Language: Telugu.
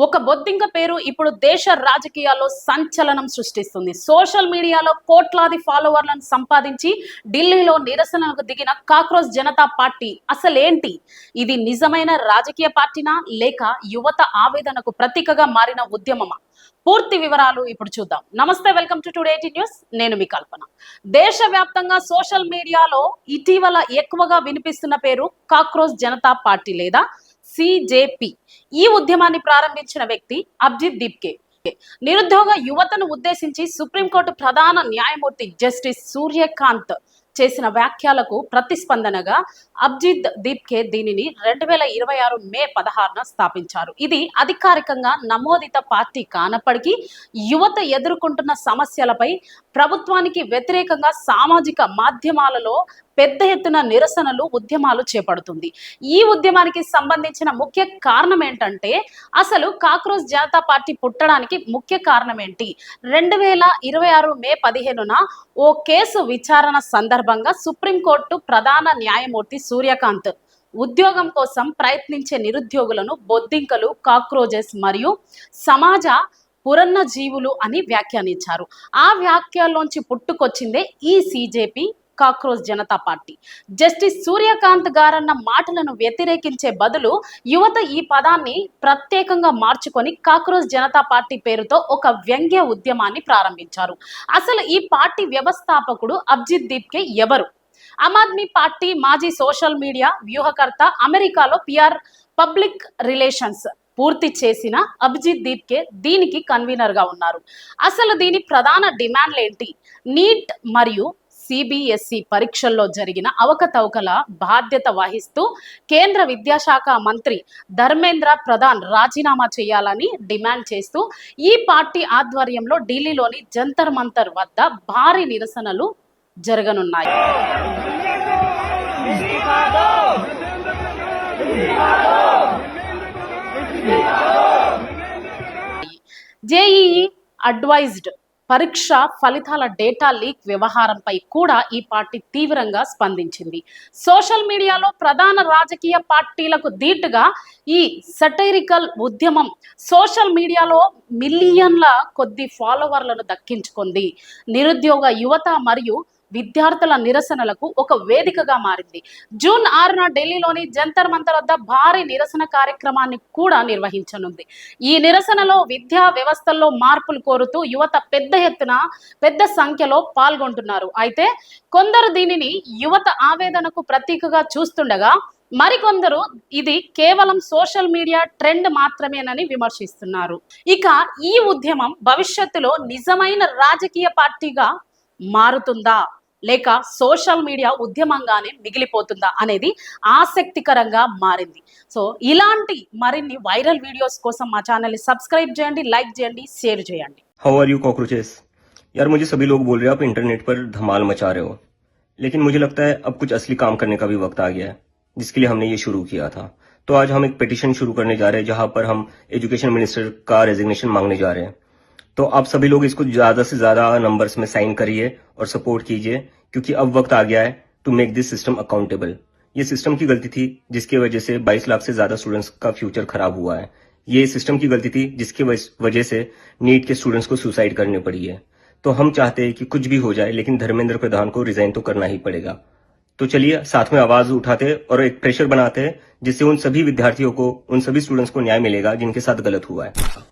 ఒక బొద్దింక పేరు ఇప్పుడు దేశ రాజకీయాల్లో సంచలనం సృష్టిస్తుంది. సోషల్ మీడియాలో కోట్లాది ఫాలోవర్లను సంపాదించి ఢిల్లీలో నిరసనలకు దిగిన కాక్రోచ్ జనతా పార్టీ అసలేంటి? ఇది నిజమైన రాజకీయ పార్టీనా లేక యువత ఆవేదనకు ప్రతీకగా మారిన ఉద్యమమా? పూర్తి వివరాలు ఇప్పుడు చూద్దాం. నమస్తే, వెల్కమ్ టు టుడే 18 న్యూస్. నేను మీ కల్పన. దేశవ్యాప్తంగా సోషల్ మీడియాలో ఇటీవల ఎక్కువగా వినిపిస్తున్న పేరు కాక్రోచ్ జనతా పార్టీ లేదా సిజేపి. ఈ ఉద్యమాన్ని ప్రారంభించిన వ్యక్తి అభిజిత్ దీప్కే. నిరుద్యోగ యువతను ఉద్దేశించి సుప్రీంకోర్టు ప్రధాన న్యాయమూర్తి జస్టిస్ సూర్యకాంత్ చేసిన వ్యాఖ్యలకు ప్రతిస్పందనగా అభిజిత్ దీప్కే దీనిని 2026 మే 16న స్థాపించారు. ఇది అధికారికంగా నమోదిత పార్టీ కానప్పటికీ యువత ఎదుర్కొంటున్న సమస్యలపై ప్రభుత్వానికి వ్యతిరేకంగా సామాజిక మాధ్యమాలలో పెద్ద ఎత్తున నిరసనలు, ఉద్యమాలు చేపడుతుంది. ఈ ఉద్యమానికి సంబంధించిన ముఖ్య కారణం ఏంటంటే, అసలు కాక్రోచ్ జనతా పార్టీ పుట్టడానికి ముఖ్య కారణం ఏంటి? 2026 మే 15న ఓ కేసు విచారణ సందర్భంగా సుప్రీంకోర్టు ప్రధాన న్యాయమూర్తి సూర్యకాంత్ ఉద్యోగం కోసం ప్రయత్నించే నిరుద్యోగులను బొద్దింకలు, కాక్రోచెస్ మరియు సమాజ పురన్న జీవులు అని వ్యాఖ్యానించారు. ఆ వ్యాఖ్యలోంచి పుట్టుకొచ్చిందే ఈ CJP, cockroach Janata party. Justice Suryakant గారన్న మాటలను వ్యతిరేకించే బదులు యువత ఈ పదాన్ని ప్రత్యేకంగా మార్చుకొని కాక్రోచ్ జనతా పార్టీ పేరుతో ఒక వ్యంగ్య ఉద్యమాన్ని ప్రారంభించారు. అసలు ఈ పార్టీ వ్యవస్థాపకుడు అభిజిత్ దీప్కే ఎవరు? ఆమ్ ఆద్మీ పార్టీ మాజీ సోషల్ మీడియా వ్యూహకర్త, అమెరికాలో పిఆర్ పబ్లిక్ రిలేషన్స్ పూర్తి చేసిన అభిజిత్ దీప్కే దీనికి కన్వీనర్ గా ఉన్నారు. అసలు దీని ప్రధాన డిమాండ్లు ఏంటి? నీట్ మరియు సిబిఎస్ఈ పరీక్షల్లో జరిగిన అవకతవకల బాధ్యత వహిస్తూ కేంద్ర విద్యాశాఖ మంత్రి ధర్మేంద్ర ప్రధాన్ రాజీనామా చేయాలని డిమాండ్ చేస్తూ ఈ పార్టీ ఆధ్వర్యంలో ఢిల్లీలోని జంతర్ మంతర్ వద్ద భారీ నిరసనలు జరగనున్నాయి. జేఈఈ అడ్వైజ్డ్ పరీక్ష ఫలితాల డేటా లీక్ వ్యవహారంపై కూడా ఈ పార్టీ తీవ్రంగా స్పందించింది. సోషల్ మీడియాలో ప్రధాన రాజకీయ పార్టీలకు ధీటుగా ఈ సటైరికల్ ఉద్యమం సోషల్ మీడియాలో మిలియన్ల కొద్ది ఫాలోవర్లను దక్కించుకుంది. నిరుద్యోగ యువత మరియు విద్యార్థుల నిరసనలకు ఒక వేదికగా మారింది. జూన్ 6న ఢిల్లీలోని జంతర్ మంతర్ వద్ద భారీ నిరసన కార్యక్రమాన్ని కూడా నిర్వహించనుంది. ఈ నిరసనలో విద్యా వ్యవస్థల్లో మార్పులు కోరుతూ యువత పెద్ద సంఖ్యలో పాల్గొంటున్నారు. అయితే కొందరు దీనిని యువత ఆవేదనకు ప్రతీకగా చూస్తుండగా మరికొందరు ఇది కేవలం సోషల్ మీడియా ట్రెండ్ మాత్రమేనని విమర్శిస్తున్నారు. ఇక ఈ ఉద్యమం భవిష్యత్తులో నిజమైన రాజకీయ పార్టీగా మారుతుందా లేక సోషల్ మీడియా ఉద్యమంగానే మిగిలిపోతుందా అనేది ఆసక్తికరంగా మారింది. సో ఇలాంటి మరిన్ని వైరల్ వీడియోస్ కోసం మా ఛానల్ ని సబ్స్క్రైబ్ చేయండి, లైక్ చేయండి, షేర్ చేయండి. How are you cockroaches? यार मुझे सभी लोग बोल रहे हैं आप इंटरनेट पर धमाल मचा रहे हो, लेकिन मुझे लगता है अब कुछ असली काम करने का भी वक्त आ गया है, जिसके लिए हमने ये शुरू किया था. तो आज हम एक पिटीशन शुरू करने जा रहे हैं जहां पर हम एजुकेशन मिनिस्टर का रेजिग्नेशन मांगने जा रहे हैं. तो आप सभी लोग इसको ज्यादा से ज्यादा नंबर्स में साइन करिए और सपोर्ट कीजिए, क्योंकि अब वक्त आ गया है to make this system accountable. ये सिस्टम की गलती थी जिसकी वजह से 22 लाख से ज्यादा स्टूडेंट्स का फ्यूचर खराब हुआ है. ये सिस्टम की गलती थी जिसकी वजह से नीट के स्टूडेंट्स को सुसाइड करनी पड़ी है. तो हम चाहते हैं कि कुछ भी हो जाए, लेकिन धर्मेंद्र प्रधान को रिजाइन तो करना ही पड़ेगा. तो चलिए साथ में आवाज उठाते और एक प्रेशर बनाते हैं, जिससे उन सभी विद्यार्थियों को, उन सभी स्टूडेंट्स को न्याय मिलेगा जिनके साथ गलत हुआ है.